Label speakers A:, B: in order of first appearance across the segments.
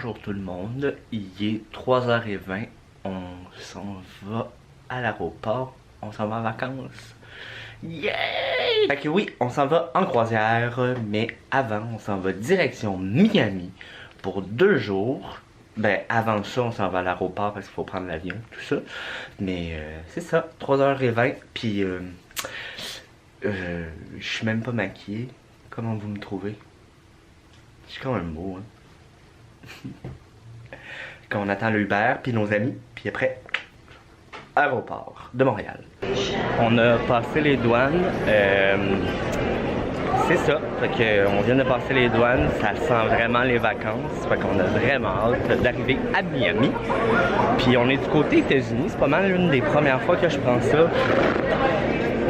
A: Bonjour tout le monde, il est 3h20, on s'en va à l'aéroport, on s'en va en vacances. Yay! Fait que oui, on s'en va en croisière, mais avant, on s'en va direction Miami pour 2 jours. Ben, avant ça, on s'en va à l'aéroport parce qu'il faut prendre l'avion, tout ça. Mais c'est ça, 3h20, puis je suis même pas maquillée. Comment vous me trouvez? Je suis quand même beau, hein? Quand on attend le Uber, puis nos amis, puis après, aéroport de Montréal. On a passé les douanes, c'est ça, fait que on vient de passer les douanes, ça sent vraiment les vacances, fait qu'on a vraiment hâte d'arriver à Miami. Puis on est du côté États-Unis, c'est pas mal l'une des premières fois que je prends ça.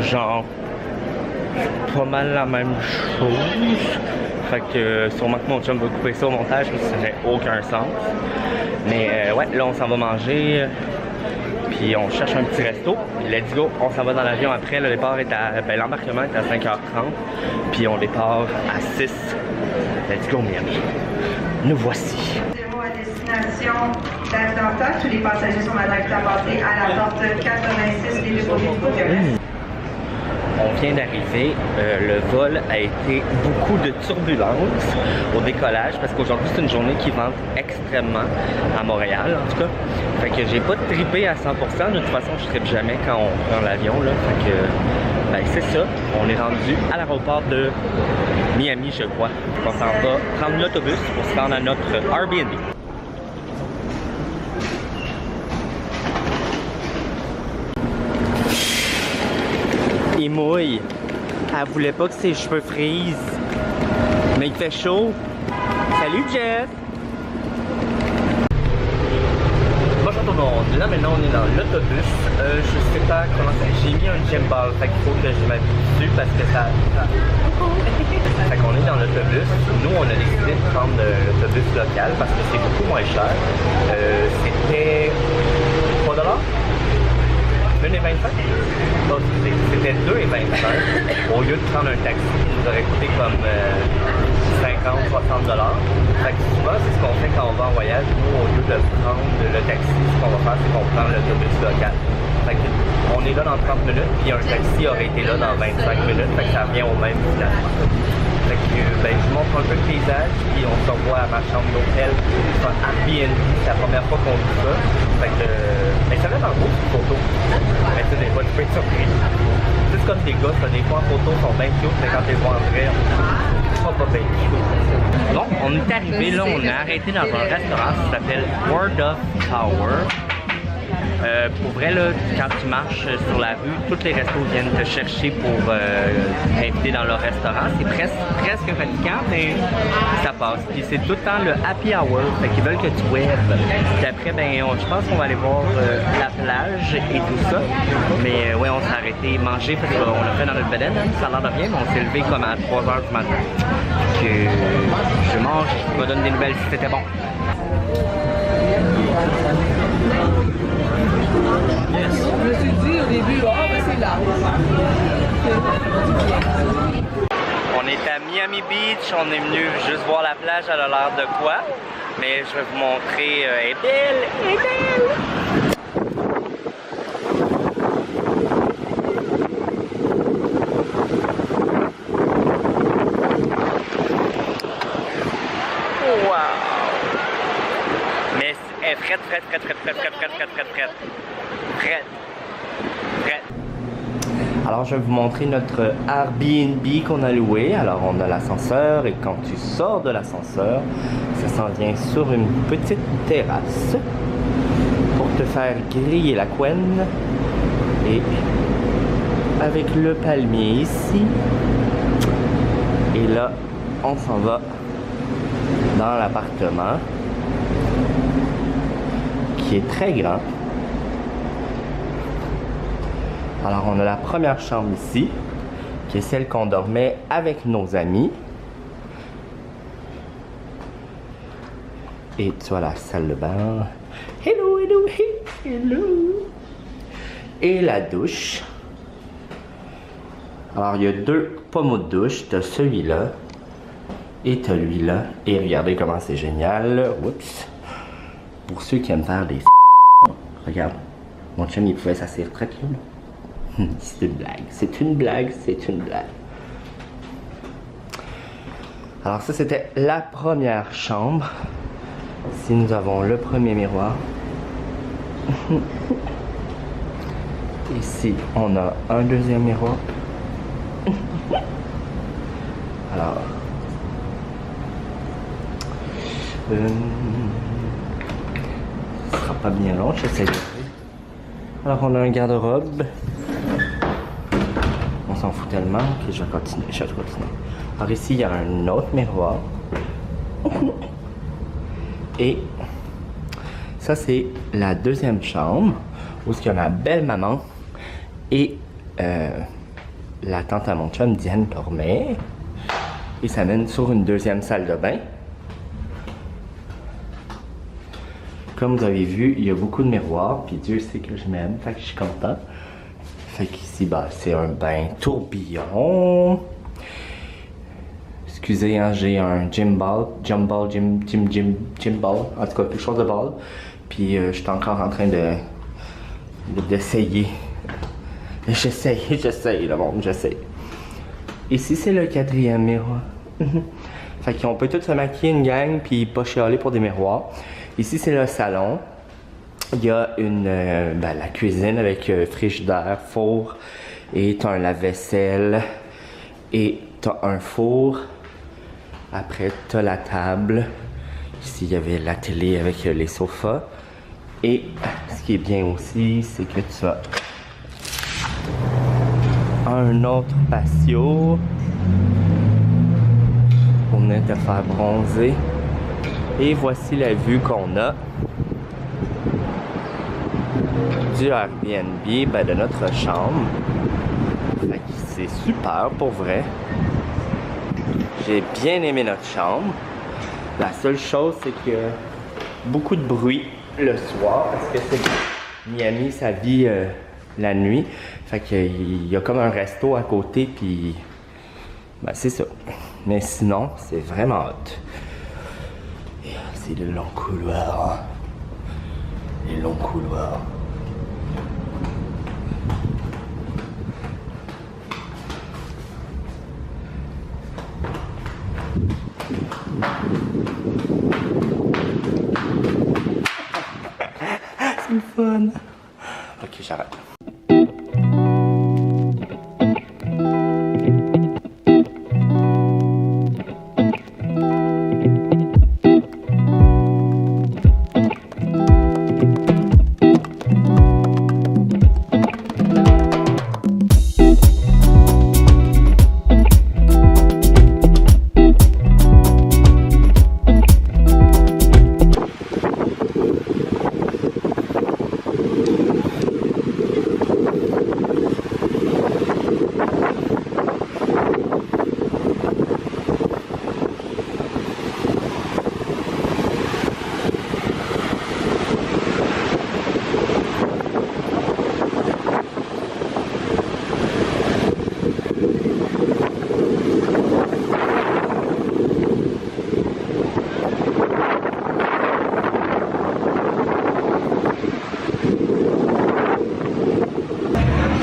A: Genre, pas mal la même chose. Fait que sûrement que mon chum va couper ça au montage parce que ça fait aucun sens. Mais ouais, là on s'en va manger. Puis on cherche un petit resto. Let's go, on s'en va dans l'avion après. Le départ est à. Ben, l'embarquement est à 5h30. Puis on départ à 6. Let's go Miami. Nous voici.
B: À destination d'Atlanta. Tous les passagers sont adaptés à passer à la porte 86 des Déposés.
A: On vient d'arriver, le vol a été beaucoup de turbulences au décollage parce qu'aujourd'hui c'est une journée qui vente extrêmement à Montréal en tout cas. Fait que j'ai pas trippé à 100%, de toute façon je trippe jamais quand on prend l'avion là. Fait que ben c'est ça, on est rendu à l'aéroport de Miami je crois. On s'en va prendre l'autobus pour se rendre à notre Airbnb. Il mouille. Elle voulait pas que ses cheveux frisent. Mais il fait chaud. Salut Jeff! Bonjour tout le monde. Là maintenant on est dans l'autobus. Je sais pas comment ça. J'ai mis un gym ball. Fait qu'il faut que je m'habille dessus parce que ça. Fait qu'on est dans l'autobus. Nous on a décidé de prendre l'autobus local parce que c'est beaucoup moins cher. C'était 3$? 1,25$? Oh, c'était 2,25$ au lieu de prendre un taxi qui nous aurait coûté comme 50-60$. Fait que souvent, c'est ce qu'on fait quand on va en voyage. Nous, au lieu de prendre le taxi, ce qu'on va faire, c'est qu'on prend l'autobus local. Fait que on est là dans 30 minutes, puis un taxi aurait été là dans 25 minutes. Fait que ça revient au même finalement. Fait que ben, je vous montre un peu le paysage, puis on se revoit à ma chambre d'hôtel, enfin Airbnb, c'est la première fois qu'on dit ça. Fait que ben, ça va être en gros cette photo. Mais tu sais, des fois, tu peux être surpris. C'est comme des gars, ça, des fois en photo, sont bien cute, mais quand tu les vois en vrai, ils sont pas bien cute. Bon, on est arrivé là, on a arrêté dans un restaurant qui s'appelle Word of Tower. Pour vrai, là, quand tu marches sur la rue, tous les restos viennent te chercher pour t'inviter dans leur restaurant. C'est presque fatigant, mais ça passe. Puis c'est tout le temps le happy hour, fait qu'ils veulent que tu boives. Puis après, ben, je pense qu'on va aller voir la plage et tout ça. Mais ouais, on s'est arrêté manger parce qu'on l'a fait dans notre bedaine, hein, ça a l'air de bien, mais on s'est levé comme à 3h du matin. Que je mange, je me donne des nouvelles si c'était bon.
C: Je me suis dit au début, oh ben c'est là.
A: On est à Miami Beach, on est venu juste voir la plage, elle a l'air de quoi. Mais je vais vous montrer, elle est belle, elle est belle! Wow! Mais elle est frette. Alors je vais vous montrer notre Airbnb qu'on a loué. Alors on a l'ascenseur et quand tu sors de l'ascenseur, ça s'en vient sur une petite terrasse pour te faire griller la couenne. Et avec le palmier ici. Et là, on s'en va dans l'appartement qui est très grand. Alors on a la première chambre ici, qui est celle qu'on dormait avec nos amis. Et tu as la salle de bain. Hello, hello, hello. Et la douche. Alors il y a 2 pommeaux de douche. Tu as celui-là Et t'as lui là. Et regardez comment c'est génial. Oups. Pour ceux qui aiment faire des regarde. Mon chum il pouvait s'asseoir très bien. C'est une blague. C'est une blague. C'est une blague. Alors ça c'était la première chambre. Ici nous avons le premier miroir. Ici on a un deuxième miroir. Alors ce sera pas bien long, j'essaie de... Alors on a un garde-robe. On s'en fout tellement que je vais continuer. Alors ici il y a un autre miroir. Et ça c'est la deuxième chambre où il y a ma belle maman et la tante à mon chum Diane dormait. Et ça mène sur une deuxième salle de bain. Comme vous avez vu, il y a beaucoup de miroirs, puis Dieu sait que je m'aime, fait que je suis content. Fait qu'ici, bah, c'est un bain tourbillon. Excusez, hein, j'ai un gym ball, en tout cas quelque chose de ball. Puis je suis encore en train d'essayer. J'essaye, le monde, j'essaye. Ici, c'est le quatrième miroir. Fait qu'on peut tous se maquiller une gang, puis pas chialer pour des miroirs. Ici, c'est le salon. Il y a la cuisine avec frigidaire, four, et t'as un lave-vaisselle, et t'as un four. Après, t'as la table. Ici, il y avait la télé avec les sofas. Et ce qui est bien aussi, c'est que tu as un autre patio pour venir te faire bronzer. Et voici la vue qu'on a du Airbnb, de notre chambre. Fait que c'est super pour vrai. J'ai bien aimé notre chambre. La seule chose, c'est que beaucoup de bruit le soir parce que c'est Miami, ça vit la nuit. Fait qu'il y a comme un resto à côté, puis c'est ça. Mais sinon, c'est vraiment hot. C'est le long couloir. Les longs couloirs. C'est le fun. Ok, j'arrête.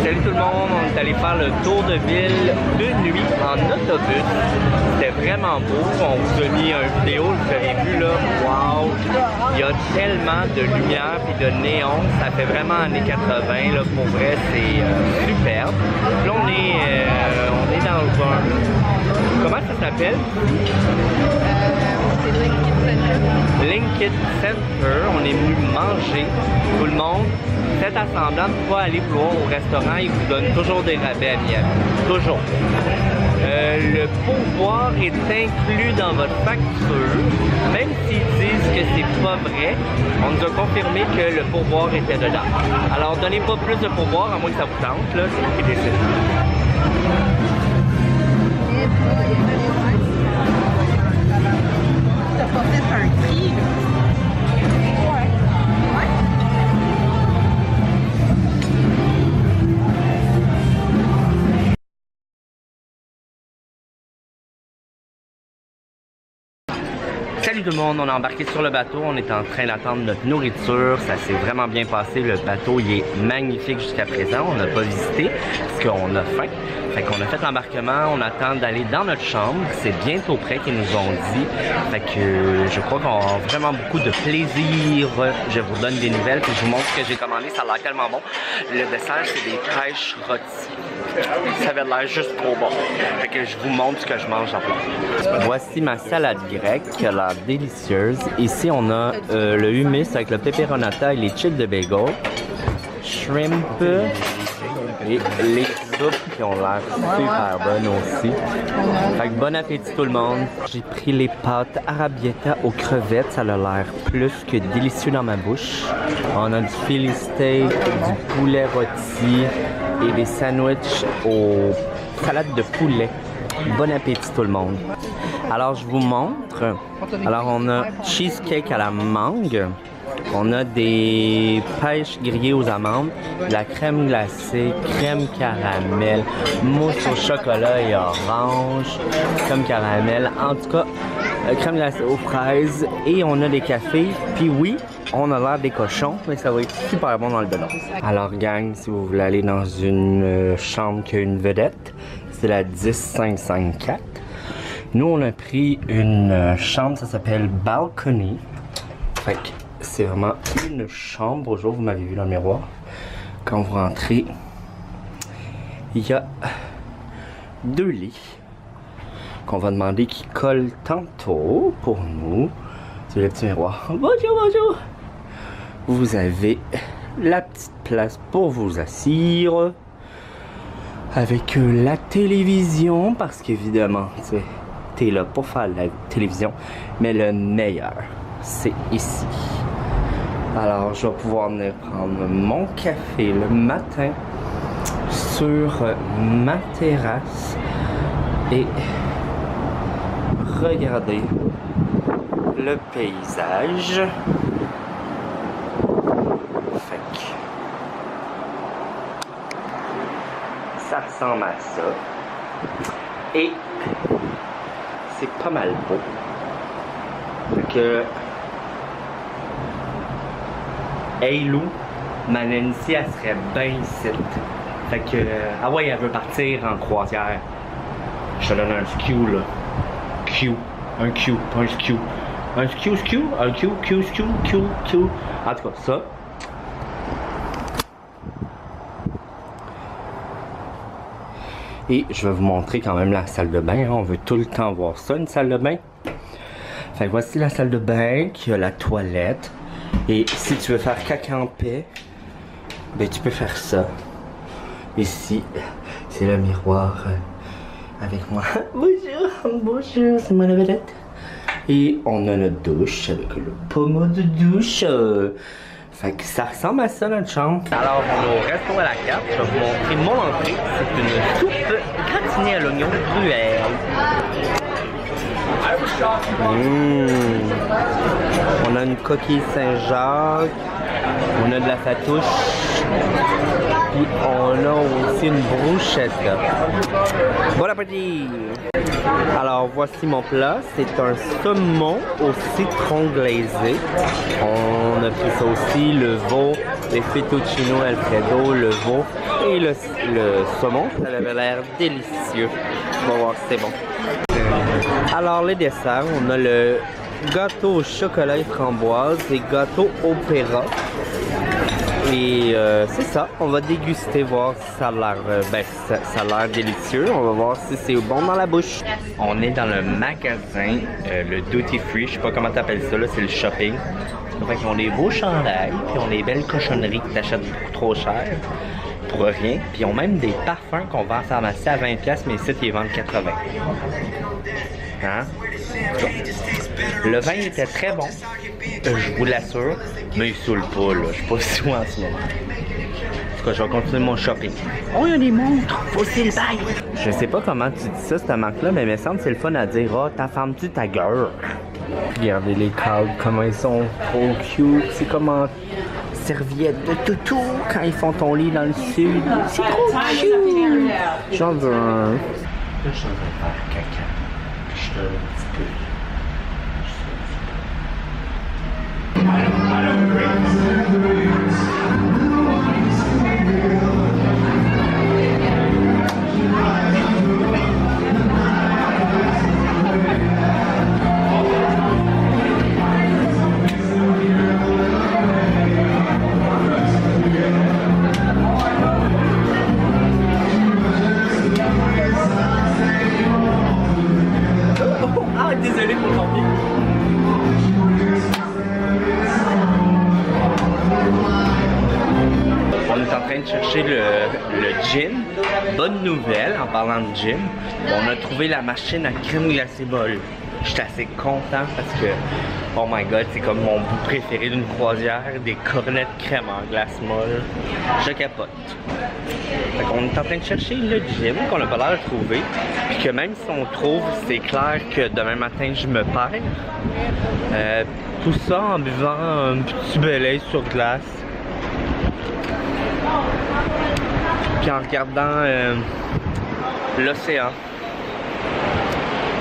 A: Salut tout le monde, on est allé faire le tour de ville de nuit en autobus. C'était vraiment beau, on vous a mis une vidéo, vous avez vu là, wow! Il y a tellement de lumière et de néon, ça fait vraiment années 80, là, pour vrai c'est superbe. Là on est dans un... Comment ça s'appelle? Linked Center, on est venu manger, tout le monde. Faites assemblant de ne pas aller plus loin au restaurant, ils vous donnent toujours des rabais à Miami. Toujours. Le pourboire est inclus dans votre facture, même s'ils disent que c'est pas vrai, on nous a confirmé que le pourboire était dedans. Alors donnez pas plus de pourboire, à moins que ça vous tente, là, c'est vous qui décidez.
D: T'as pas fait un prix, là?
A: Salut tout le monde, on est embarqué sur le bateau, on est en train d'attendre notre nourriture, ça s'est vraiment bien passé, le bateau il est magnifique jusqu'à présent, on n'a pas visité parce qu'on a faim. Fait qu'on a fait l'embarquement, on attend d'aller dans notre chambre, c'est bientôt prêt qu'ils nous ont dit. Fait que je crois qu'on va avoir vraiment beaucoup de plaisir. Je vous donne des nouvelles, puis je vous montre ce que j'ai commandé, ça a l'air tellement bon. Le dessert, c'est des pêches rôties. Ça avait l'air juste trop bon. Fait que je vous montre ce que je mange en plat. Voici ma salade grecque, qui a l'air délicieuse. Ici, on a le hummus avec le pepperonata et les chips de bagel. Shrimp et les soupes qui ont l'air super bonnes aussi. Fait que bon appétit tout le monde. J'ai pris les pâtes arrabbiata aux crevettes, ça a l'air plus que délicieux dans ma bouche. On a du Philly steak, du poulet rôti et des sandwichs aux salades de poulet. Bon appétit tout le monde. Alors je vous montre. Alors on a cheesecake à la mangue. On a des pêches grillées aux amandes, de la crème glacée, crème caramel, mousse au chocolat et orange, crème caramel, en tout cas, crème glacée aux fraises et on a des cafés. Puis oui, on a l'air des cochons, mais ça va être super bon dans le dedans. Alors gang, si vous voulez aller dans une chambre qui a une vedette, c'est la 10554. Nous, on a pris une chambre, ça s'appelle Balcony. Fait que c'est vraiment une chambre. Bonjour, vous m'avez vu dans le miroir. Quand vous rentrez, il y a 2 lits qu'on va demander qui collent tantôt pour nous. C'est le petit miroir. Bonjour, bonjour. Vous avez la petite place pour vous asseoir avec la télévision parce qu'évidemment, t'es là pour faire la télévision, mais le meilleur, c'est ici. Alors, je vais pouvoir venir prendre mon café le matin sur ma terrasse et regarder le paysage. Fait que ça ressemble à ça. Et c'est pas mal beau. Fait que hey Lou, ma Nancy, elle serait bien ici. Fait que, ah ouais, elle veut partir en croisière. Je te donne un skew là. Q. Un Q, pas un skew. Un skew. En tout cas, ça. Et je vais vous montrer quand même la salle de bain. On veut tout le temps voir ça, une salle de bain. Fait que voici la salle de bain qui a la toilette. Et si tu veux faire caca en paix, ben tu peux faire ça. Ici, c'est le miroir avec moi. Bonjour, c'est moi la vedette. Et on a notre douche avec le pommeau de douche. Fait que ça ressemble à ça notre chambre. Alors on est au resto à la carte. Je vais vous montrer mon entrée. C'est une soupe gratinée à l'oignon cruel. On a une coquille Saint-Jacques, on a de la fatouche, puis on a aussi une brochette. Bon appétit! Alors voici mon plat, c'est un saumon au citron glazé. On a pris ça aussi, le veau, les fettuccino alfredo, le veau et le saumon. Ça avait l'air délicieux. On va voir si c'est bon. Alors les desserts, on a le gâteau au chocolat et framboise et gâteau opéra. Et c'est ça, on va déguster, voir si ça a l'air ça a l'air délicieux. On va voir si c'est bon dans la bouche. On est dans le magasin, le Duty Free, je sais pas comment t'appelles ça là, c'est le shopping. Fait qu'on a des beaux chandails, puis on a des belles cochonneries que t'achètes beaucoup trop cher pour rien. Puis ils ont même des parfums qu'on vend en pharmacie à 20$, mais ici ils vendent 80$. Hein? Le vin était très bon, je vous l'assure, mais il saoule pas là, je suis pas sous en ce moment. En tout cas, je vais continuer mon shopping. Oh, il y a des montres, faut aussi le bail. Je sais pas comment tu dis ça, cette marque-là, mais il me semble que c'est le fun à dire. Oh, ta femme-tu ta gueule? Regardez les câbles, comment ils sont trop cute. C'est comme en serviette de toutou quand ils font ton lit dans le sud. C'est trop cute. J'en veux un. Là, je suis en train de faire caca. Je te un petit peu. Ah, désolé pour le champion. On est en train de chercher le gin. Bonne nouvelle en parlant de gin, on a trouvé la machine à crème glacée molle. J'étais assez content parce que, oh my god, c'est comme mon bout préféré d'une croisière, des cornets de crème en glace molle. Je capote. Fait qu'on est en train de chercher le gin qu'on n'a pas l'air de trouver. Puis que même si on trouve, c'est clair que demain matin je me perds. Tout ça en buvant un petit belay sur glace. Puis en regardant l'océan.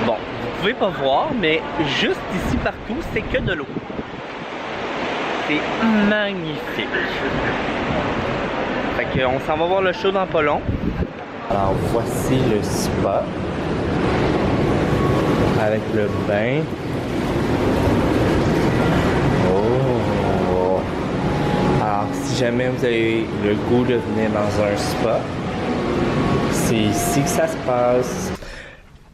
A: Bon, vous pouvez pas voir, mais juste ici partout, c'est que de l'eau. C'est magnifique. Fait qu'on s'en va voir le show dans pas long. Alors voici le spa. Avec le bain. Oh! Alors si jamais vous avez le goût de venir dans un spa, c'est ici que ça se passe.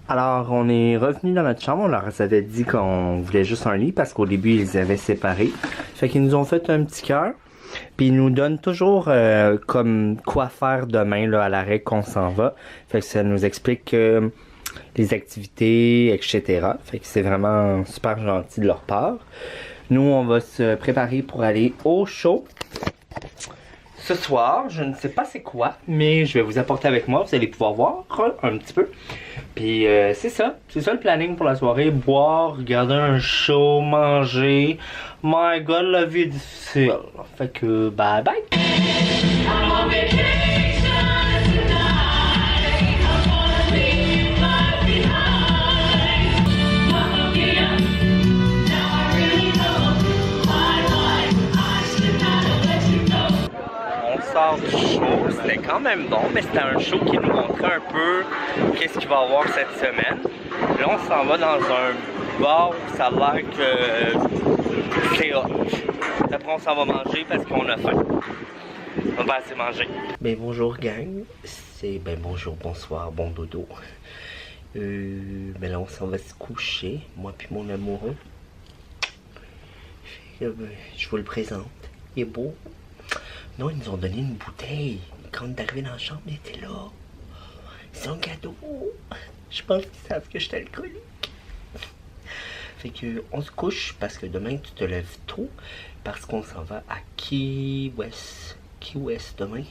A: Alors, on est revenu dans notre chambre. On leur avait dit qu'on voulait juste un lit parce qu'au début, ils les avaient séparés. Fait qu'ils nous ont fait un petit cœur. Puis ils nous donnent toujours comme quoi faire demain là, à l'arrêt qu'on s'en va. Fait que ça nous explique les activités, etc. Fait que c'est vraiment super gentil de leur part. Nous, on va se préparer pour aller au show. Ce soir, je ne sais pas c'est quoi, mais je vais vous apporter avec moi. Vous allez pouvoir voir un petit peu. Puis c'est ça le planning pour la soirée. Boire, regarder un show, manger. My God, la vie est difficile. Fait que bye bye. Du show, c'était quand même bon, mais c'était un show qui nous montrait un peu qu'est-ce qu'il va y avoir cette semaine. Là, on s'en va dans un bar où ça a l'air que c'est hot. Après, on s'en va manger parce qu'on a faim. On va assez manger. Ben bonjour gang, c'est bonjour, bonsoir, bon dodo. Ben là, on s'en va se coucher, moi puis mon amoureux. Je vous le présente, il est beau. Non, ils nous ont donné une bouteille. Quand on est arrivé dans la chambre, il était là. C'est un cadeau. Je pense qu'ils savent que je suis alcoolique. Fait que on se couche parce que demain tu te lèves tôt. Parce qu'on s'en va à Key West. Key West demain.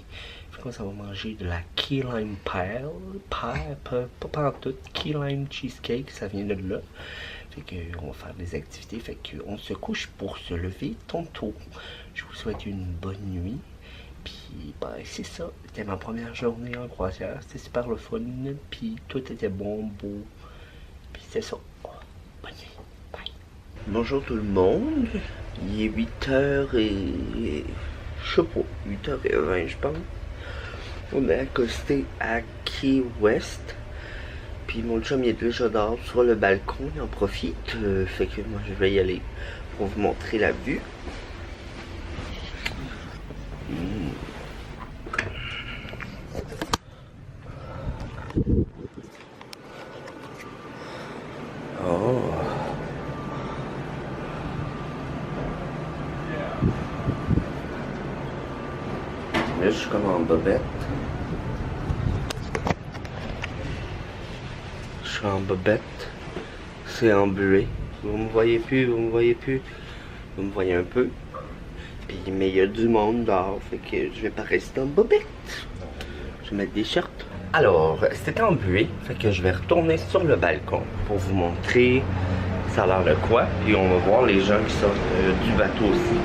A: Fait qu'on s'en va manger de la Key Lime Pie. Pas en tout. Key Lime Cheesecake, ça vient de là. Fait que on va faire des activités. Fait que on se couche pour se lever tantôt. Je vous souhaite une bonne nuit. Puis, ben, c'est ça. C'était ma première journée en croisière. C'était super le fun. Puis, tout était bon, beau. Puis, c'est ça. Bonne nuit. Bye. Bonjour tout le monde. Il est 8h et... Je sais pas. 8h20, je pense. On est accosté à Key West. Puis, mon chum, il est déjà dehors sur le balcon. Il en profite. Fait que moi, je vais y aller pour vous montrer la vue. Oh. Là, je suis comme en bobette. Je suis en bobette. C'est embué. Vous me voyez plus, vous me voyez plus. Vous me voyez un peu. Puis, mais il y a du monde dehors, fait que je vais pas rester en bobette. Je vais mettre des shirts. Alors, c'était embué, fait que je vais retourner sur le balcon pour vous montrer ça a l'air de quoi. Puis on va voir les gens qui sortent du bateau aussi.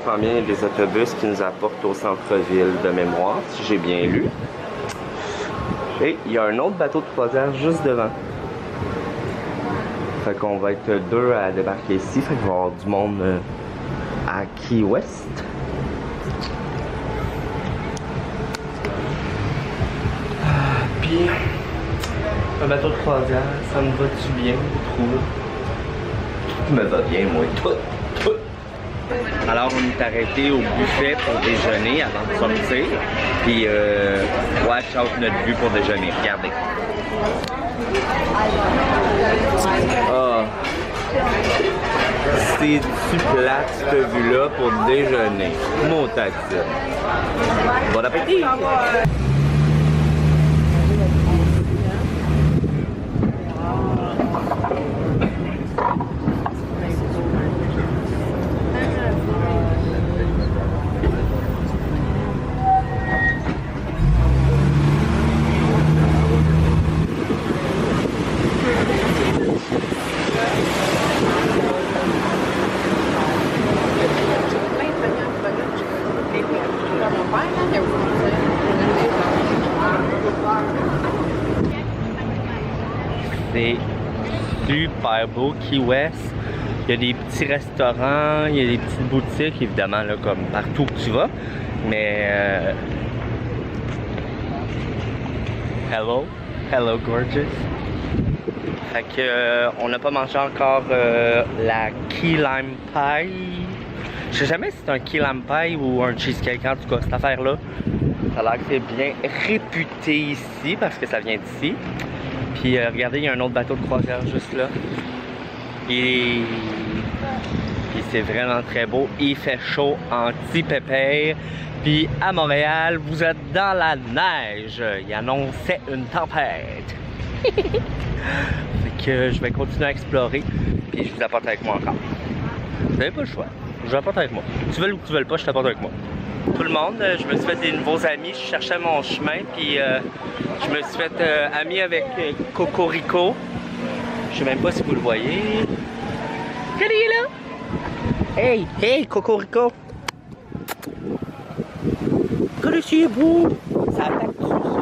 A: comprends bien, il y a des autobus qui nous apportent au centre-ville de mémoire, si j'ai bien lu. Et il y a un autre bateau de croisière juste devant. Fait qu'on va être deux à débarquer ici. Fait qu'il va y avoir du monde à Key West. Puis, un bateau de croisière, ça me va-tu bien, je trouve? Tout me va bien, moi, tout. Alors, on est arrêté au buffet pour déjeuner avant de sortir. Puis, watch out notre vue pour déjeuner. Regardez. Ah. C'est-tu plate, cette vue-là, pour déjeuner? Mon taxi. Bon appétit! C'est super beau, Key West. Il y a des petits restaurants, il y a des petites boutiques, évidemment, là, comme partout où tu vas. Mais hello gorgeous. Fait que on n'a pas mangé encore la Key Lime Pie. Je sais jamais si c'est un Key Lime Pie ou un cheesecake, en tout cas, cette affaire-là. Ça a l'air que c'est bien réputé ici parce que ça vient d'ici. Puis regardez, il y a un autre bateau de croisière juste là. Et c'est vraiment très beau. Il fait chaud, anti-pépère. Puis à Montréal, vous êtes dans la neige. Il annonçait une tempête. Fait que je vais continuer à explorer. Puis je vous apporte avec moi encore. Vous n'avez pas le choix. Je vous apporte avec moi. Tu veux ou tu veux pas, je t'apporte avec moi. Tout le monde, je me suis fait des nouveaux amis. Je cherchais mon chemin. Puis je me suis fait ami avec Cocorico. Je sais même pas si vous le voyez. Regardez, il est là! Hey, Cocorico! Regardez, c'est beau! Ça attaque trop, ça.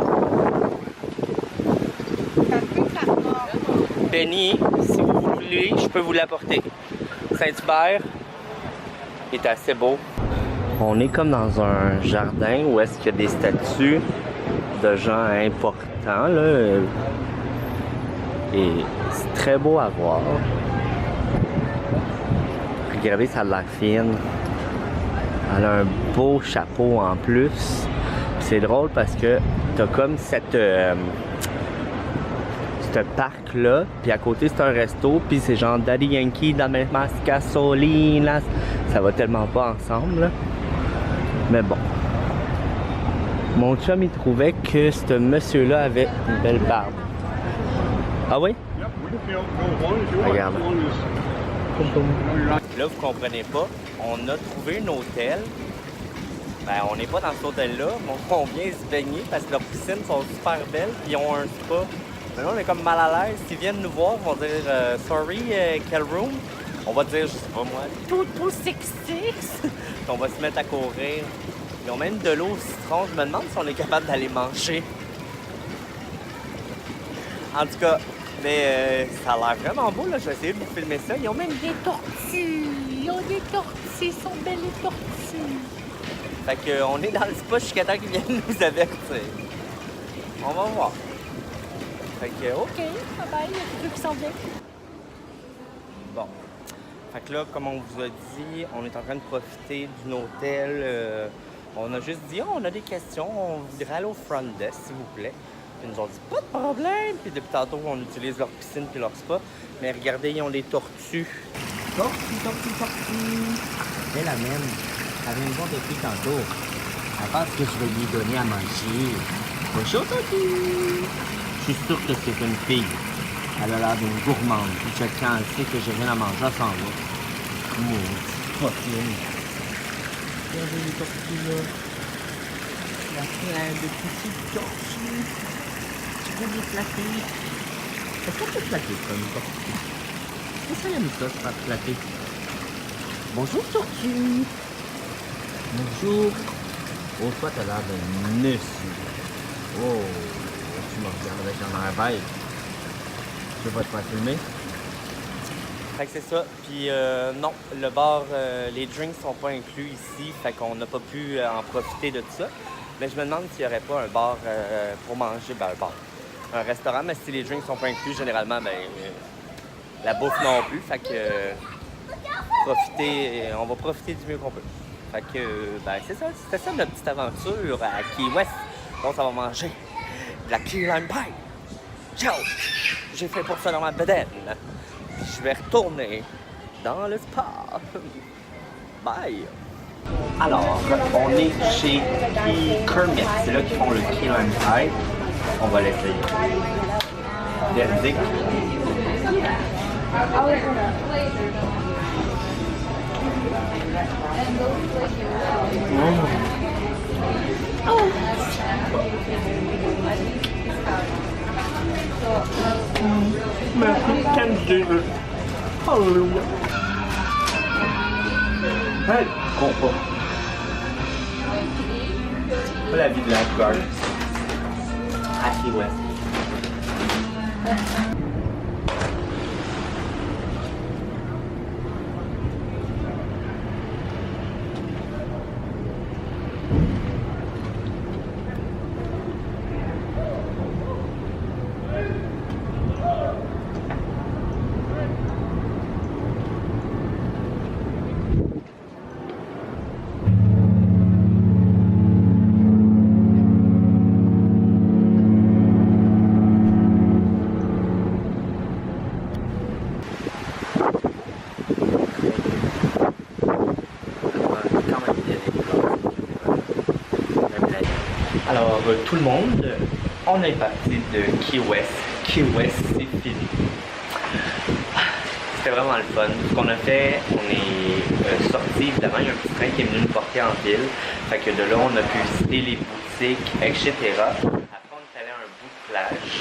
A: Benny, si vous voulez, je peux vous l'apporter. Saint-Hubert est assez beau. On est comme dans un jardin où est-ce qu'il y a des statues de gens importants, là. Et c'est très beau à voir. Regardez, ça a l'air fine. Elle a un beau chapeau en plus. C'est drôle parce que t'as comme cette parc-là, puis à côté c'est un resto, puis c'est genre Daddy Yankee, Damas Gasolinas. Ça va tellement pas ensemble, là. Mais bon. Mon chum, il trouvait que ce monsieur-là avait une belle barbe. Ah oui? Regarde. Là, vous comprenez pas, on a trouvé un hôtel. Ben, on n'est pas dans cet hôtel-là, mais on vient se baigner parce que leurs piscines sont super belles et ils ont un spa. Mais là, on est comme mal à l'aise. S'ils viennent nous voir, ils vont dire sorry, quel room? On va dire, je sais pas moi, 266. On va se mettre à courir. Ils ont même de l'eau au citron. Je me demande si on est capable d'aller manger. En tout cas, mais ça a l'air vraiment beau, là. Je vais essayer de vous filmer ça. Ils ont même des tortues. Ils ont des tortues. Ils sont belles, les tortues. Fait qu'on est dans le spa jusqu'à temps qu'ils viennent nous avertir. On va voir. Fait que, OK, bye bye, il y a des trucs qui s'en viennent. Bon. Fait que là, comme on vous a dit, on est en train de profiter d'un hôtel. On a juste dit, oh, on a des questions, on voudrait aller au front desk, s'il vous plaît. Ils nous ont dit, pas de problème. Puis depuis tantôt, on utilise leur piscine puis leur spa. Mais regardez, ils ont des tortues. Tortues.
E: C'est la même. Elle vient me voir depuis tantôt. Elle pense que je vais lui donner à manger. Bonjour, tortue. Je suis sûr que c'est une fille. Elle a l'air d'une gourmande. Puis quand elle sait que j'ai rien à manger, elle s'en va. Maudit poteline. Regardez les tortues là. Il y a plein de petites tortues. Tu veux les flatter? Est-ce qu'on peut flatter comme une tortue? Est-ce qu'elle aime ça, se faire flatter? Bonjour, tortue. Bonjour. Oh, toi, t'as l'air de monsieur. Oh, tu me regardes avec un air bête. Tu vas te faire filmer?
A: Fait que c'est ça. Puis non, le bar, les drinks sont pas inclus ici, fait qu'on n'a pas pu en profiter de tout ça. Mais je me demande s'il n'y aurait pas un bar pour manger, ben un bar, un restaurant, mais si les drinks sont pas inclus, généralement, ben la bouffe non plus. Fait que on va profiter du mieux qu'on peut. Fait que, ben c'est ça, c'était ça notre petite aventure à Key West. Donc ça va manger de la Key Lime Pie. Ciao! J'ai fait pour ça dans ma bedaine. Je vais retourner dans le spa. Bye! Alors, on est chez Kermit. C'est là qu'ils font le Key Lime Pie. On va l'essayer. Verdict. Merci, Ken Jesus. Hallelujah. Hey, comprends. Pas la vie de lifeguard. À Key West. Alors, tout le monde, on est parti de Key West. Key West, c'est fini. C'était vraiment le fun. Ce qu'on a fait, on est sorti, évidemment, il y a un petit train qui est venu nous porter en ville. Fait que de là, on a pu visiter les boutiques, etc. Après, on est allé à un bout de plage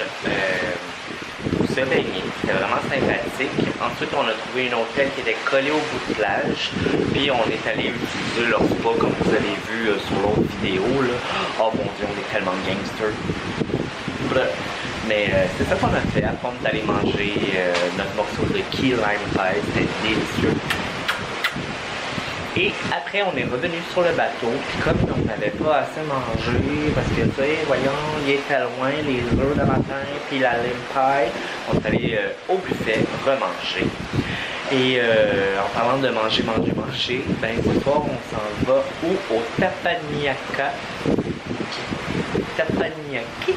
A: pour se baigner. C'était vraiment sympathique. Ensuite, on a trouvé un hôtel qui était collé au bout de plage. Puis, on est allé utiliser leur spa, comme vous avez vu sur l'autre vidéo. Là. Oh mon Dieu, on est tellement gangster. Bref. Mais c'est ça qu'on a fait. Après, on est allé manger notre morceau de Key Lime Pie. C'était délicieux. Et après, on est revenu sur le bateau. Puis comme on n'avait pas assez mangé, parce que, tu sais, voyons, il était loin, les œufs de matin, puis la lime pie, on est allé au buffet remanger. Et en parlant de manger, ben ce soir, on s'en va où? Au Teppanyaki. Teppanyaki.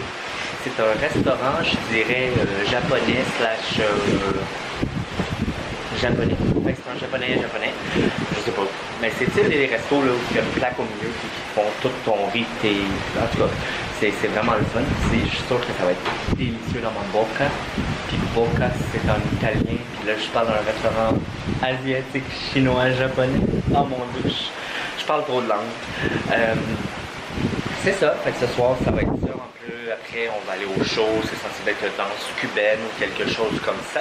A: C'est un restaurant, je dirais, japonais slash... japonais. Fait que c'est un japonais. Je sais pas. Mais c'est-il des restos là, où il y a une plaque au milieu qui font tout ton riz, en tout cas, c'est vraiment le fun. Je suis sûr que ça va être délicieux dans mon boca. Puis boca, c'est en italien. Puis là, je parle d'un restaurant asiatique, chinois, japonais. Oh mon Dieu, je parle trop de langue. C'est ça. Fait que ce soir, ça va être ça. Après, on va aller au show, c'est censé être danse cubaine ou quelque chose comme ça.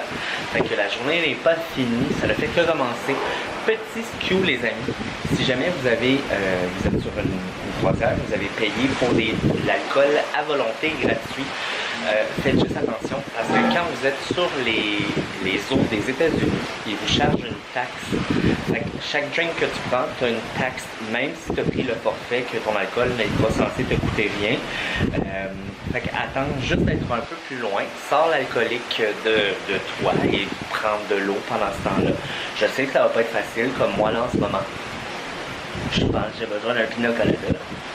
A: Fait que la journée n'est pas finie, ça ne fait que commencer. Petit skew, les amis. Si jamais vous êtes sur une croisière, vous avez payé pour de l'alcool à volonté gratuit, faites juste attention parce que quand vous êtes sur les eaux des États-Unis, ils vous chargent une taxe. Fait que chaque drink que tu prends, tu as une taxe, même si tu as pris le forfait, que ton alcool n'est pas censé te coûter rien. Fait que attends juste d'être un peu plus loin, sors l'alcoolique de toi et prends de l'eau pendant ce temps-là. Je sais que ça va pas être facile, comme moi là en ce moment. Je pense que j'ai besoin d'un pina colada.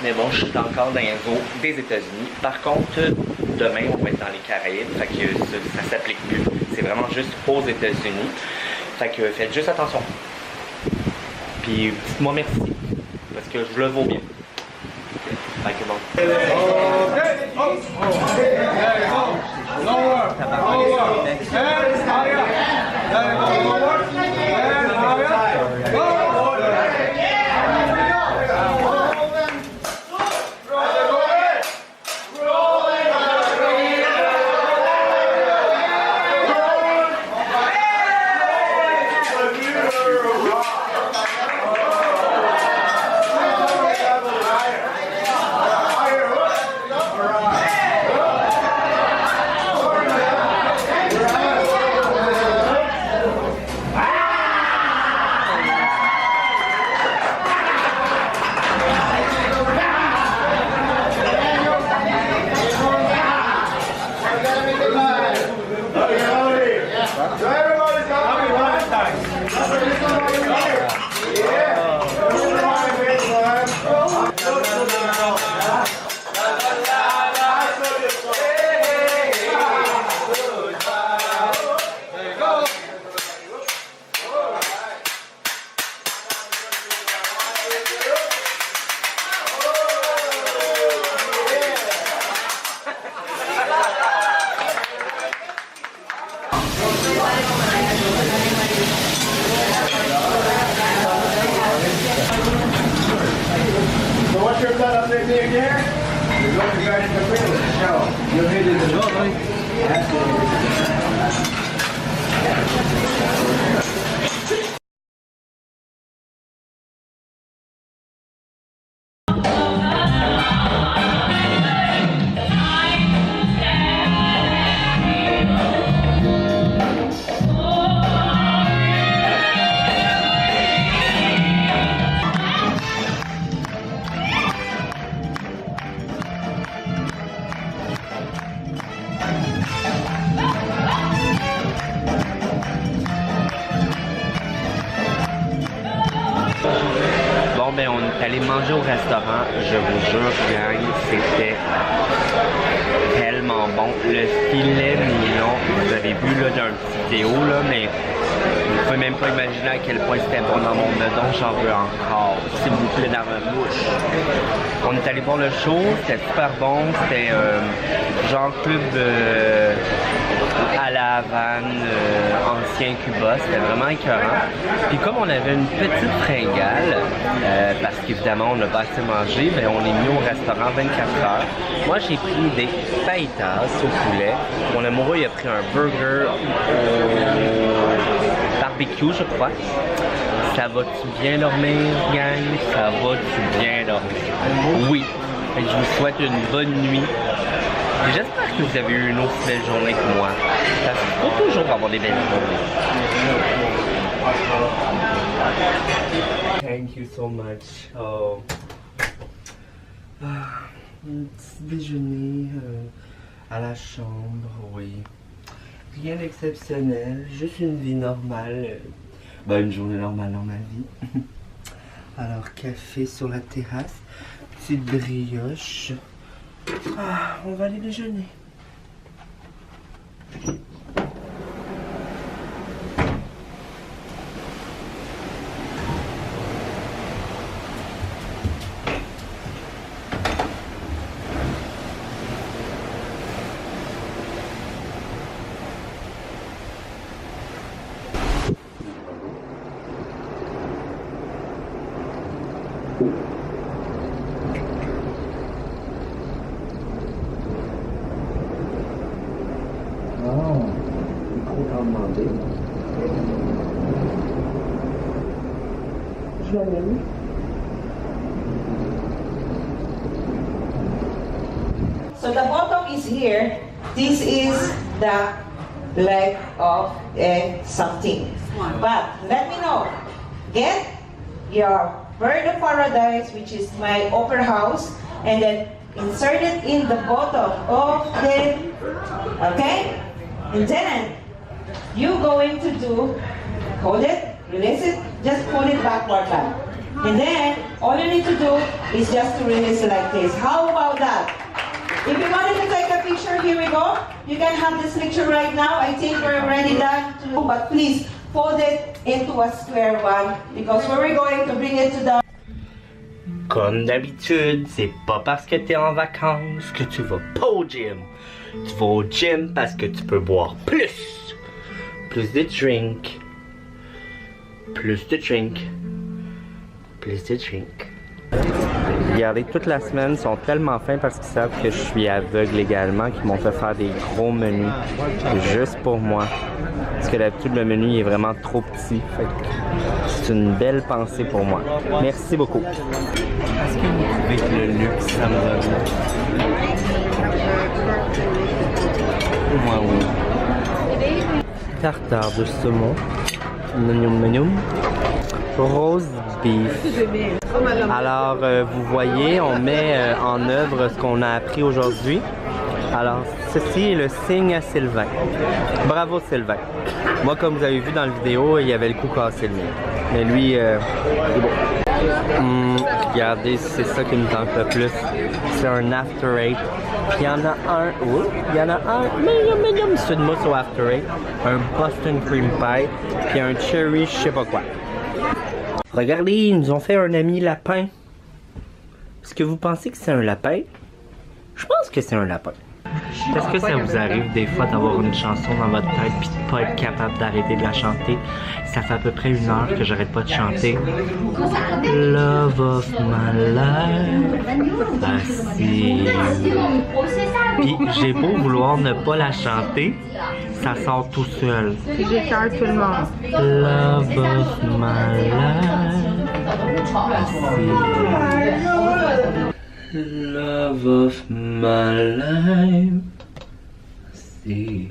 A: Mais bon, je suis encore dans les eaux des États-Unis. Par contre, demain, on va être dans les Caraïbes. Fait que ça s'applique plus. C'est vraiment juste aux États-Unis. Fait que faites juste attention. Puis dites-moi merci. Parce que je le vaux bien. Fait que bon.
F: everything there? You're going to guard the window. So, you'll hit it as well. That's it.
A: Bon, ben, on est allé manger au restaurant. Je vous jure, gang, c'était tellement bon. Le filet mignon, vous avez vu là dans une petite vidéo, là, mais vous pouvez même pas imaginer à quel point c'était bon dans mon bedon. J'en veux encore, s'il vous plaît, dans ma bouche. On est allé voir le show, c'était super bon. C'était genre club à la Havane, ancien Cuba, c'était vraiment écœurant. Puis comme on avait une petite fringale, parce qu'évidemment on n'a pas assez mangé, ben on est mis au restaurant 24 heures. Moi j'ai pris des fajitas au poulet. Mon amoureux il a pris un burger au barbecue je crois. Ça va-tu bien dormir, gang? Ça va-tu bien dormir? Oui. Fait que je vous souhaite une bonne nuit. J'espère que vous avez eu une aussi belle journée que moi. Parce qu'il faut toujours avoir des belles journées. Thank you so much. Oh. Un petit déjeuner à la chambre, oui. Rien d'exceptionnel, juste une vie normale. Ben, une journée normale dans ma vie. Alors, café sur la terrasse, petite brioche. Ah, on va aller déjeuner.
D: So the bottom is here. This is the leg of something. But let me know. Get your bird of paradise, which is my opera house, and then insert it in the bottom of the, okay? And then you going to do, hold it, release it, just pull it backward back. And then all you need to do is just to release like this. How about that? If you wanted to take a picture, here we go. You can have this picture right now. I think we're already done too, but please fold it into a square one because we're going to bring it to the...
A: Comme d'habitude, c'est pas parce que t'es en vacances que tu vas pas au gym. Tu vas au gym parce que tu peux boire plus. Plus de drink. Plus de drink. Plus de drink. Regardez, toute la semaine, ils sont tellement fins parce qu'ils savent que je suis aveugle également, qu'ils m'ont fait faire des gros menus juste pour moi. Parce que d'habitude, le menu est vraiment trop petit. Fait que c'est une belle pensée pour moi. Merci beaucoup. Est-ce que vous trouvez que le luxe, ça me donne? Moi, oui. Tartare de saumon. Menium. Rose beef. Alors, vous voyez, on met en œuvre ce qu'on a appris aujourd'hui. Alors, ceci est le signe à Sylvain. Bravo, Sylvain. Moi, comme vous avez vu dans la vidéo, il y avait le coup cassé le mien. Mais lui, il est beau. Regardez, c'est ça qui me tente le plus. C'est un After Eight. Puis il y en a un, medium, c'est une mousse au After Eight. Un Boston Cream Pie. Puis un Cherry, je sais pas quoi. Regardez, ils nous ont fait un ami lapin. Est-ce que vous pensez que c'est un lapin? Je pense que c'est un lapin. Est-ce que ça vous arrive des fois d'avoir une chanson dans votre tête puis de pas être capable d'arrêter de la chanter? Ça fait à peu près 1 heure que j'arrête pas de chanter. Love of my life. Ah, puis j'ai beau vouloir ne pas la chanter, ça sort tout seul.
C: J'écarte tout le monde.
A: Love of my life. Love of my life. See.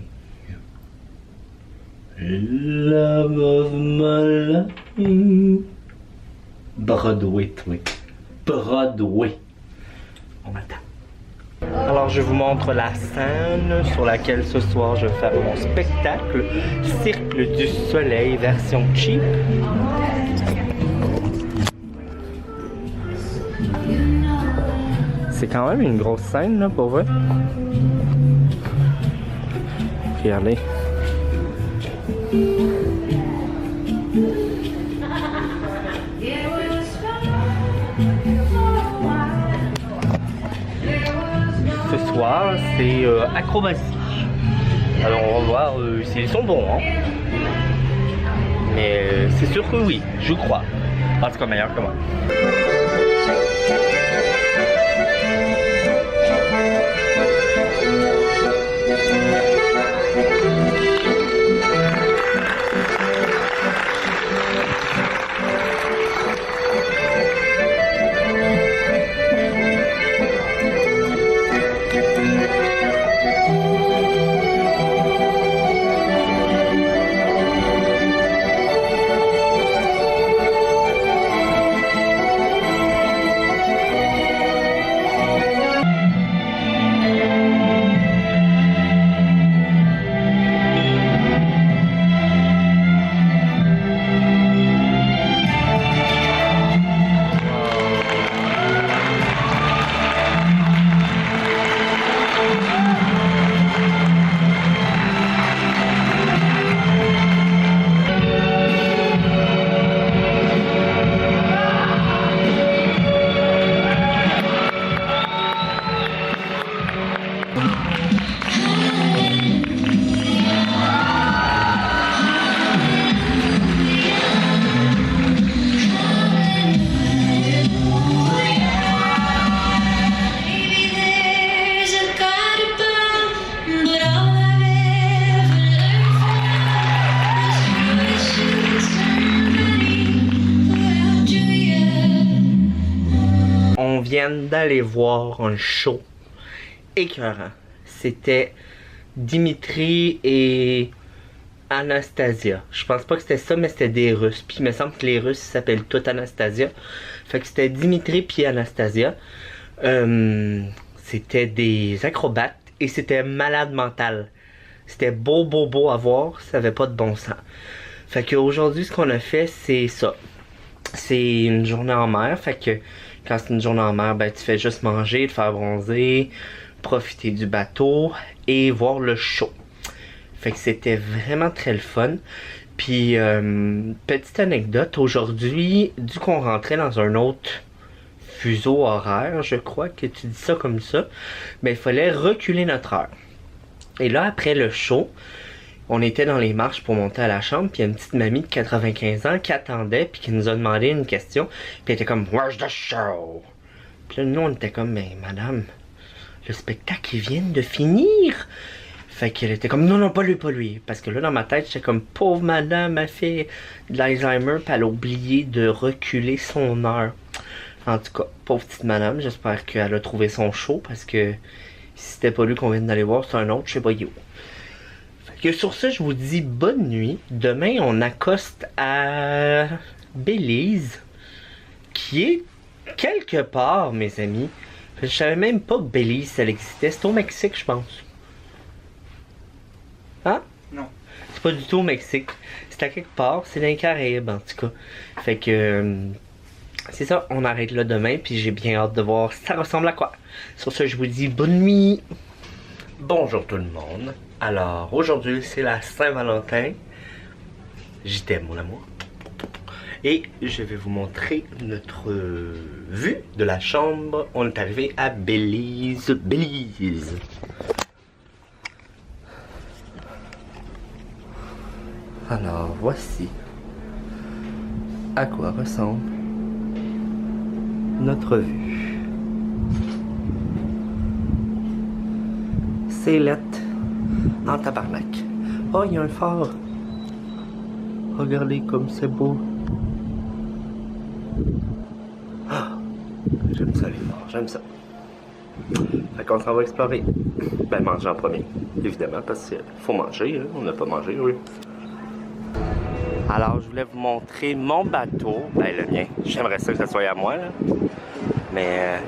A: Love of my life. Broadway, toi. Broadway. On attend. Alors je vous montre la scène sur laquelle ce soir je vais faire mon spectacle Cirque du Soleil version cheap. C'est quand même une grosse scène là pour vrai. Regardez. Ce soir, c'est acrobatie. Alors on va voir s'ils sont bons. Hein. Mais c'est sûr que oui, je crois. En tout cas, meilleur que moi. On vient d'aller voir un show écœurant. C'était Dimitri et Anastasia. Je pense pas que c'était ça, mais c'était des Russes. Puis il me semble que les Russes s'appellent tous Anastasia. Fait que c'était Dimitri puis Anastasia. C'était des acrobates et c'était malade mental. C'était beau à voir, ça avait pas de bon sens. Fait qu'aujourd'hui, ce qu'on a fait, c'est ça. C'est une journée en mer, fait que quand c'est une journée en mer, ben tu fais juste manger, te faire bronzer, profiter du bateau et voir le show. Fait que c'était vraiment très le fun. Puis, petite anecdote, aujourd'hui, dû qu'on rentrait dans un autre fuseau horaire, je crois que tu dis ça comme ça, ben il fallait reculer notre heure. Et là, après le show, on était dans les marches pour monter à la chambre, puis il y a une petite mamie de 95 ans qui attendait, puis qui nous a demandé une question, puis elle était comme « Where's the show? » Puis là, nous, on était comme « Mais madame, le spectacle, il vient de finir! » Fait qu'elle était comme « Non, pas lui. » Parce que là, dans ma tête, j'étais comme « Pauvre madame, elle fait de l'Alzheimer, puis elle a oublié de reculer son heure. » En tout cas, pauvre petite madame, j'espère qu'elle a trouvé son show, parce que si c'était pas lui qu'on vient d'aller voir, c'est un autre, je sais pas où. Que sur ça, je vous dis bonne nuit. Demain, on accoste à Belize, qui est quelque part, mes amis. Je savais même pas que Belize, ça existait. C'est au Mexique, je pense. Hein?
F: Non.
A: C'est pas du tout au Mexique. C'est à quelque part. C'est dans les Caraïbes, en tout cas. Fait que... c'est ça, on arrête là demain, puis j'ai bien hâte de voir ça ressemble à quoi. Sur ce, je vous dis bonne nuit. Bonjour tout le monde. Alors, aujourd'hui, c'est la Saint-Valentin. Je t'aime, mon amour. Et je vais vous montrer notre vue de la chambre. On est arrivé à Belize. Alors, voici à quoi ressemble notre vue. C'est lettre en tabarnak. Oh, il y a un phare. Regardez comme c'est beau. Ah, j'aime ça les phares, j'aime ça. Fait qu'on s'en va explorer. Ben, manger en premier, évidemment, parce qu'il faut manger, hein? On n'a pas mangé, oui. Alors, je voulais vous montrer mon bateau. Ben, le mien. J'aimerais ça que ça soit à moi, là. Mais,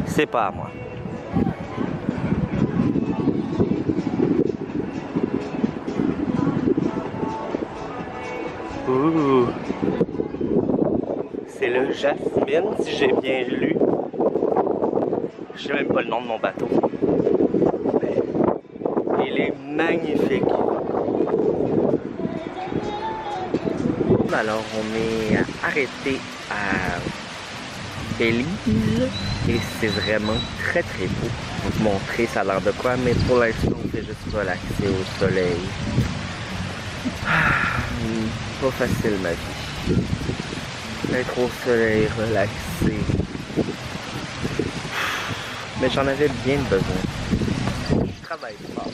A: c'est pas à moi. Ouh! C'est le Jasmine, si j'ai bien lu. Je sais même pas le nom de mon bateau. Mais il est magnifique. Alors, on est arrêté à Belize et c'est vraiment très très beau. Je vais vous montrer ça a l'air de quoi, mais pour l'instant, on fait juste relaxer au soleil. Pas facile ma vie. Être au soleil, relaxé. Mais j'en avais bien besoin. Je travaille fort.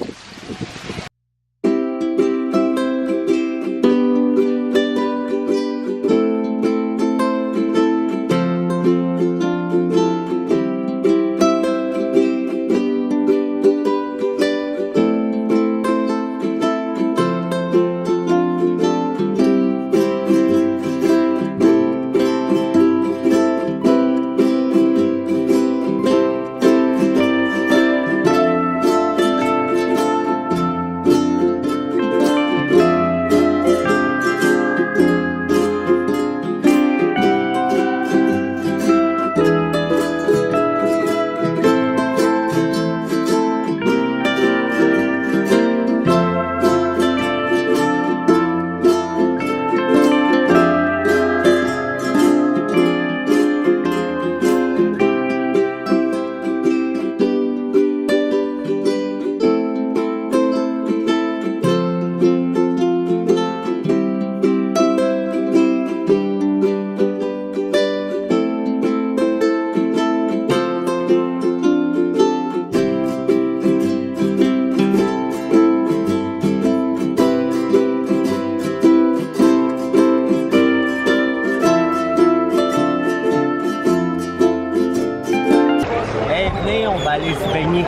A: On va aller se baigner.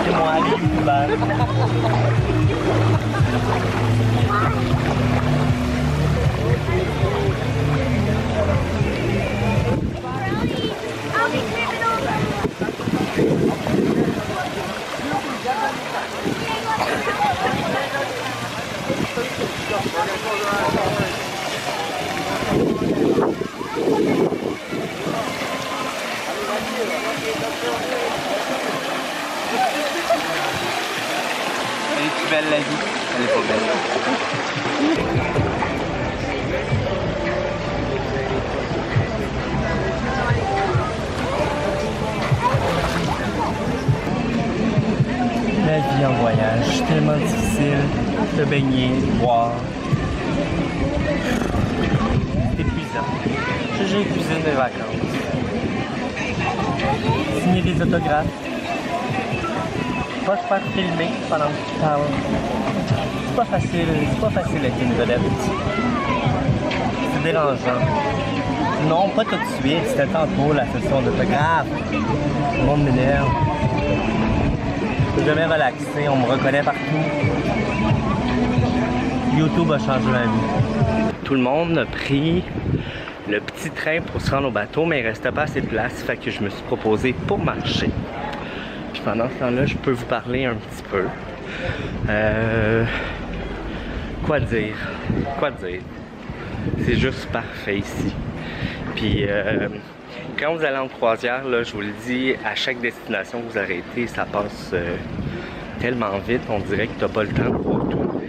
A: C'est moi, les youtubeurs. Elle est plus belle la vie, elle est pas belle. La vie en voyage, tellement difficile de baigner, de boire. C'est épuisant. J'ai épuisé mes vacances. Signer des autographes. Pas se faire filmer pendant que tu parles. C'est pas facile d'être une vedette. C'est dérangeant. Non, pas tout de suite, c'était tantôt la session d'autographe. Le monde m'énerve. Je suis jamais relaxé, on me reconnaît partout. YouTube a changé ma vie. Tout le monde a pris le petit train pour se rendre au bateau, mais il restait pas assez de place, fait que je me suis proposé pour marcher. Puis pendant ce temps-là, je peux vous parler un petit peu. Quoi dire? C'est juste parfait ici. Puis quand vous allez en croisière, là, je vous le dis, à chaque destination que vous arrêtez, ça passe tellement vite, on dirait que t'as pas le temps de voir tout.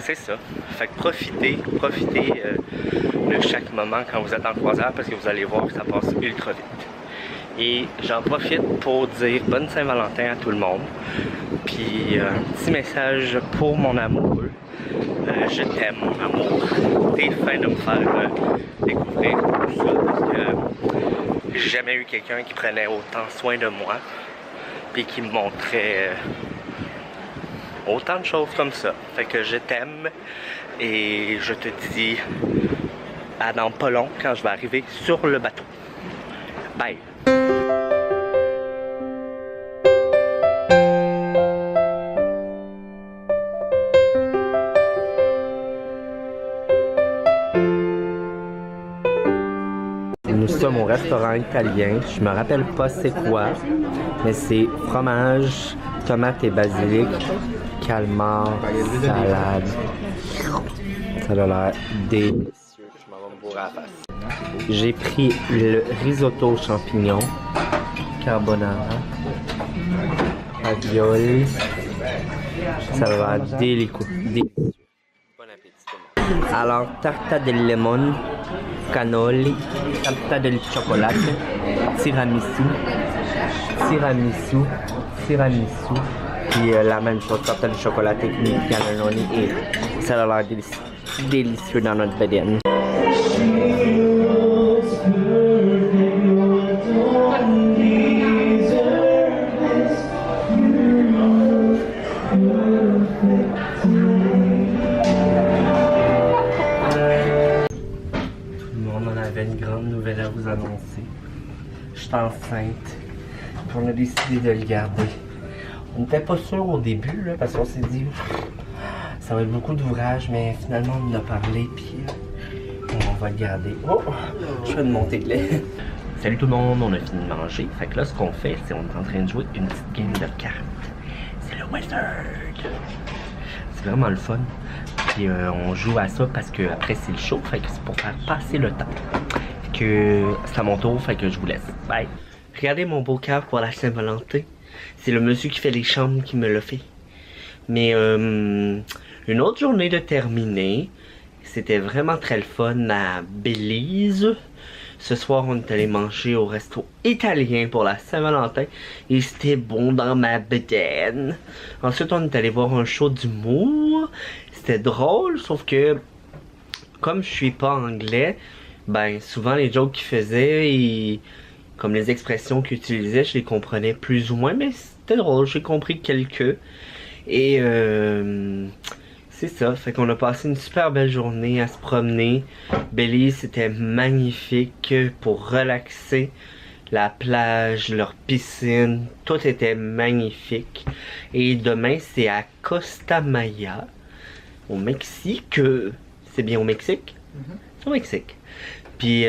A: c'est ça. Fait que profitez de chaque moment quand vous êtes en croisière parce que vous allez voir que ça passe ultra vite. Et j'en profite pour dire bonne Saint-Valentin à tout le monde. Puis un petit message pour mon amoureux. Je t'aime, mon amour. T'es fin de me faire découvrir tout ça parce que j'ai jamais eu quelqu'un qui prenait autant soin de moi. Puis qui me montrait autant de choses comme ça. Fait que je t'aime et je te dis à dans pas long quand je vais arriver sur le bateau. Bye! Nous sommes au restaurant italien. Je me rappelle pas c'est quoi, mais c'est fromage, tomate et basilic, calmar, salade. Ça a l'air délicieux. Je m'en vais me bourrer à la face. J'ai pris le risotto aux champignons, carbonara, ravioli. Ça a l'air délicieux. Bon appétit tout le monde. Alors, tarta de limon, cannoli, tarta de chocolat, tiramisu, puis la même chose, tarta de chocolat et cannelloni, et ça a l'air délicieux dans notre bedaine. On avait une grande nouvelle à vous annoncer. Je suis enceinte. On a décidé de le garder. On n'était pas sûr au début, là, parce qu'on s'est dit ça va être beaucoup d'ouvrages, mais finalement on en a parlé, puis on va le garder. Oh, je fais une montée de lait. Salut tout le monde, on a fini de manger. Fait que là, ce qu'on fait, c'est qu'on est en train de jouer une petite game de cartes. C'est le Wizard. C'est vraiment le fun. Puis on joue à ça parce que après c'est le show, fait que c'est pour faire passer le temps. Fait que c'est à mon tour, fait que je vous laisse. Bye. Regardez mon beau cœur pour la Saint-Valentin. C'est le monsieur qui fait les chambres qui me l'a fait. Mais une autre journée de terminée. C'était vraiment très le fun à Belize. Ce soir, on est allé manger au resto italien pour la Saint-Valentin. Et c'était bon dans ma bedaine. Ensuite, on est allé voir un show d'humour. C'était drôle, sauf que comme je suis pas anglais, ben souvent les jokes qu'il faisait et comme les expressions qu'il utilisait, je les comprenais plus ou moins, mais c'était drôle, j'ai compris quelques. Et c'est ça, fait qu'on a passé une super belle journée à se promener. Belize, c'était magnifique pour relaxer. La plage, leur piscine, tout était magnifique. Et demain, c'est à Costa Maya, au Mexique. C'est bien au Mexique? C'est au Mexique. Puis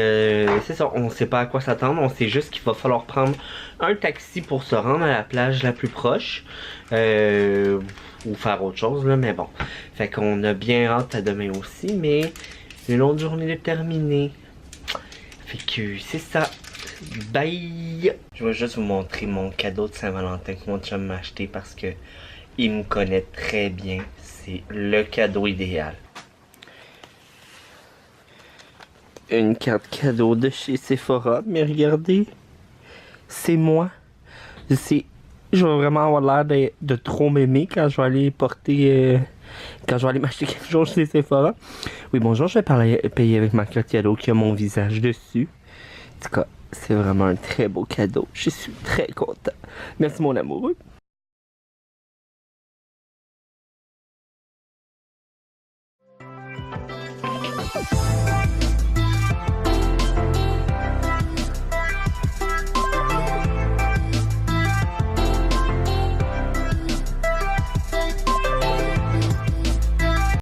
A: c'est ça, on sait pas à quoi s'attendre, on sait juste qu'il va falloir prendre un taxi pour se rendre à la plage la plus proche. Ou faire autre chose là, mais bon. Fait qu'on a bien hâte à demain aussi, mais une autre journée de terminée. Fait que c'est ça. Bye! Je vais juste vous montrer mon cadeau de Saint-Valentin que mon chum m'a acheté parce que il me connaît très bien. C'est le cadeau idéal. Une carte cadeau de chez Sephora, mais regardez, c'est moi. Je vais vraiment avoir l'air de trop m'aimer quand je vais aller porter, quand je vais aller m'acheter quelque chose chez Sephora. Oui, bonjour, je vais payer avec ma carte cadeau qui a mon visage dessus. En tout cas, c'est vraiment un très beau cadeau. Je suis très content. Merci mon amoureux.